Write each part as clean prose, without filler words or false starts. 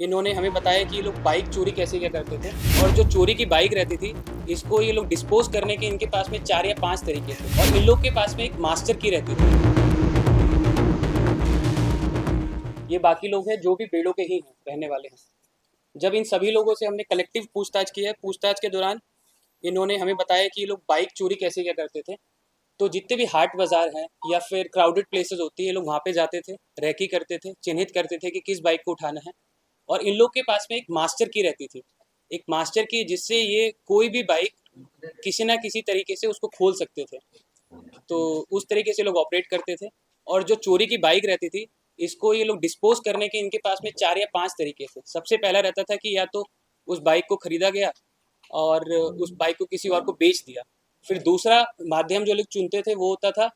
इन्होंने हमें बताया कि ये लोग बाइक चोरी कैसे किया करते थे और जो चोरी की बाइक रहती थी इसको ये लोग डिस्पोज करने के इनके पास में 4 या 5 तरीके थे और इन लोग के पास में एक मास्टर की रहती थी। ये बाकी लोग हैं जो भी बेड़ों के ही हैं, रहने वाले हैं। जब इन सभी लोगों से हमने कलेक्टिव पूछताछ की है, पूछताछ के दौरान इन्होंने हमें बताया कि ये लोग बाइक चोरी कैसे किया करते थे। तो जितने भी हाट बाजार हैं या फिर क्राउडेड प्लेसेस होती है, ये लोग वहाँ पे जाते थे, रेकी करते थे, चिन्हित करते थे कि किस बाइक को उठाना है। और इन लोग के पास में एक मास्टर की रहती थी, एक मास्टर की, जिससे ये कोई भी बाइक किसी ना किसी तरीके से उसको खोल सकते थे। तो उस तरीके से लोग ऑपरेट करते थे। और जो चोरी की बाइक रहती थी इसको ये लोग डिस्पोज करने के इनके पास में 4 या 5 तरीके थे। सबसे पहला रहता था कि या तो उस बाइक को खरीदा गया और उस बाइक को किसी और को बेच दिया। फिर दूसरा माध्यम जो लोग चुनते थे वो होता था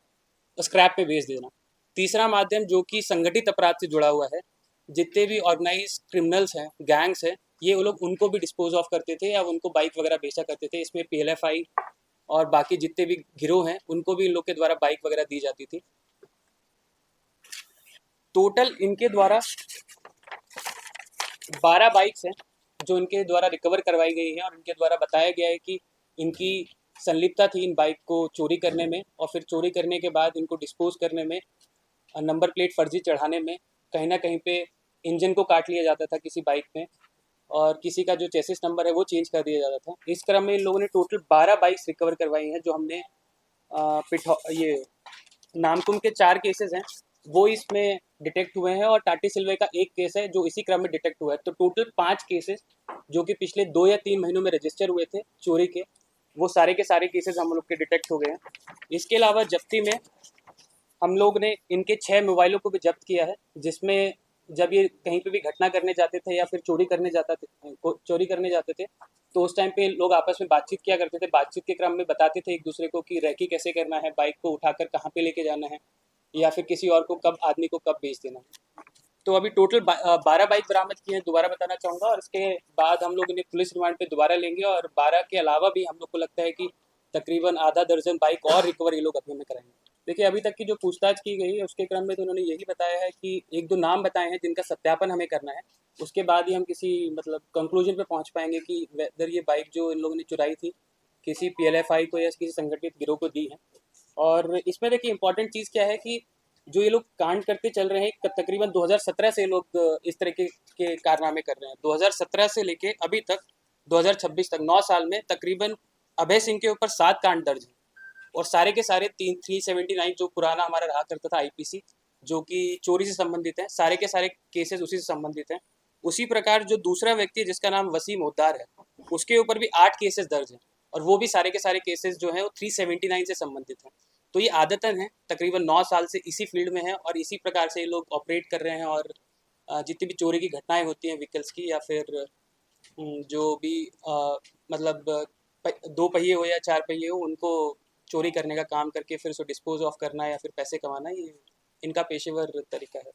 स्क्रैप पे बेच देना। तीसरा माध्यम जो कि संगठित अपराध से जुड़ा हुआ है, जितने भी ऑर्गेनाइज क्रिमिनल्स हैं, गैंग्स हैं, ये वो लोग उनको भी डिस्पोज ऑफ करते थे या उनको बाइक वगैरह बेचा करते थे। इसमें पीएलएफआई और बाकी जितने भी गिरोह हैं उनको भी इन लोग के द्वारा बाइक वगैरह दी जाती थी। टोटल इनके द्वारा 12 बाइक्स हैं जो इनके द्वारा रिकवर करवाई गई है और इनके द्वारा बताया गया है कि इनकी संलिप्तता थी इन बाइक को चोरी करने में और फिर चोरी करने के बाद इनको डिस्पोज करने में, नंबर प्लेट फर्जी चढ़ाने में, कहीं ना कहीं पे इंजन को काट लिया जाता था किसी बाइक में और किसी का जो चेसिस नंबर है वो चेंज कर दिया जाता था। इस क्रम में इन लोगों ने टोटल 12 बाइक्स रिकवर करवाई हैं जो हमने ये नामकुम के 4 केसेस हैं वो इसमें डिटेक्ट हुए हैं और टाटी सिल्वे का एक केस है जो इसी क्रम में डिटेक्ट हुआ है। तो टोटल 5 केसेस जो कि पिछले 2 या 3 महीनों में रजिस्टर हुए थे चोरी के, वो सारे के सारे केसेस हम लोग के डिटेक्ट हो गए हैं। इसके अलावा जब्ती में हम लोग ने इनके 6 मोबाइलों को भी जब्त किया है, जिसमें जब ये कहीं पे भी घटना करने जाते थे या फिर चोरी करने जाते थे तो उस टाइम पे लोग आपस में बातचीत किया करते थे। बातचीत के क्रम में बताते थे एक दूसरे को कि रैकी कैसे करना है, बाइक को उठाकर कहाँ पे लेके जाना है या फिर किसी और को कब, आदमी को कब बेच देना है। तो अभी टोटल 12 बाइक बरामद किए हैं, दोबारा बताना चाहूँगा, और इसके बाद हम लोग इन्हें पुलिस रिमांड पे दोबारा लेंगे और 12 के अलावा भी हम लोग को लगता है कि तकरीबन आधा दर्जन बाइक और रिकवर ये लोग अभी में कराएंगे। देखिए, अभी तक की जो पूछताछ की गई है उसके क्रम में तो उन्होंने यही बताया है कि एक दो नाम बताए हैं जिनका सत्यापन हमें करना है। उसके बाद ही हम किसी मतलब कंक्लूजन पे पहुंच पाएंगे कि वेदर ये बाइक जो इन लोगों ने चुराई थी किसी पीएलएफआई को या किसी संगठित गिरोह को दी है। और इसमें देखिए इंपॉर्टेंट चीज़ क्या है कि जो ये लोग कांड करते चल रहे हैं, तकरीबन 2017 से लोग इस तरह के कारनामे कर रहे हैं। 2017 से लेके अभी तक 2026 तक 9 साल में तकरीबन अभय सिंह के ऊपर 7 कांड दर्ज हैं और सारे के सारे 379 जो पुराना हमारा रहा करता था आईपीसी, जो कि चोरी से संबंधित है, सारे के सारे केसेस उसी से संबंधित हैं। उसी प्रकार जो दूसरा व्यक्ति है जिसका नाम वसीम उद्दार है, उसके ऊपर भी 8 केसेस दर्ज हैं और वो भी सारे के सारे केसेस जो हैं वो 379 से संबंधित हैं। तो ये आदतन है, तकरीबन 9 साल से इसी फील्ड में है और इसी प्रकार से ये लोग ऑपरेट कर रहे हैं। और जितनी भी चोरी की घटनाएं होती हैं व्हीकल्स की या फिर जो भी मतलब 2 पहिए हो या 4 पहिए हो, उनको चोरी करने का काम करके फिर उसको डिस्पोज ऑफ करना या फिर पैसे कमाना, ये इनका पेशेवर तरीका है।